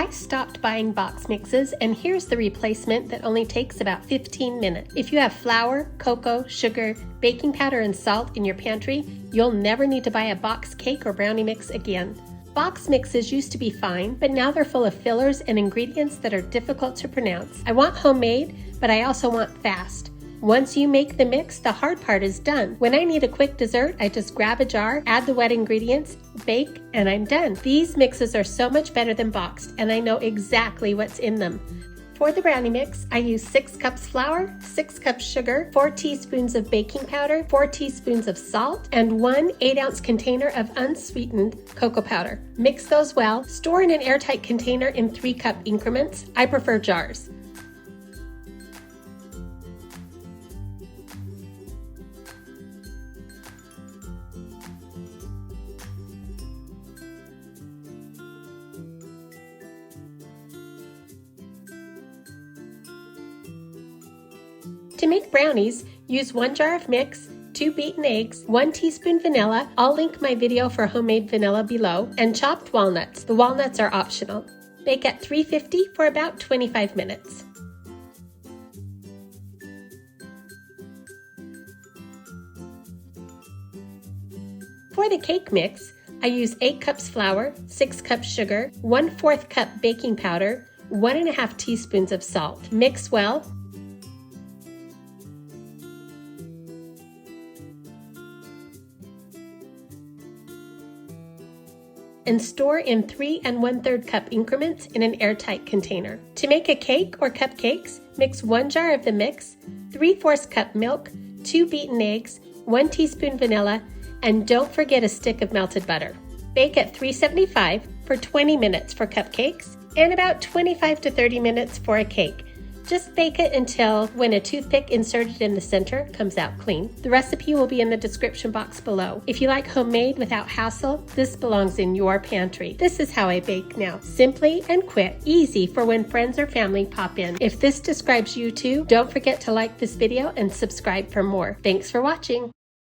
I stopped buying box mixes, and here's the replacement that only takes about 15 minutes. If you have flour, cocoa, sugar, baking powder, and salt in your pantry, you'll never need to buy a box cake or brownie mix again. Box mixes used to be fine, but now they're full of fillers and ingredients that are difficult to pronounce. I want homemade, but I also want fast. Once you make the mix, the hard part is done. When I need a quick dessert, I just grab a jar, add the wet ingredients, bake, and I'm done. These mixes are so much better than boxed, and I know exactly what's in them. For the brownie mix, I use 6 cups flour, 6 cups sugar, 4 teaspoons of baking powder, 4 teaspoons of salt, and 1 8-ounce container of unsweetened cocoa powder. Mix those well. Store in an airtight container in 3-cup increments. I prefer jars. To make brownies, use 1 jar of mix, 2 beaten eggs, 1 teaspoon vanilla, I'll link my video for homemade vanilla below, and chopped walnuts. The walnuts are optional. Bake at 350 for about 25 minutes. For the cake mix, I use 8 cups flour, 6 cups sugar, 1/4 cup baking powder, 1½ teaspoons of salt. Mix well. And store in 3 1/3 cup increments in an airtight container. To make a cake or cupcakes, mix 1 jar of the mix, 3/4 cup milk, 2 beaten eggs, 1 teaspoon vanilla, and don't forget a stick of melted butter. Bake at 375 for 20 minutes for cupcakes and about 25 to 30 minutes for a cake. Just bake it until when a toothpick inserted in the center comes out clean. The recipe will be in the description box below. If you like homemade without hassle, this belongs in your pantry. This is how I bake now. Simply and quick, easy for when friends or family pop in. If this describes you too, don't forget to like this video and subscribe for more. Thanks for watching.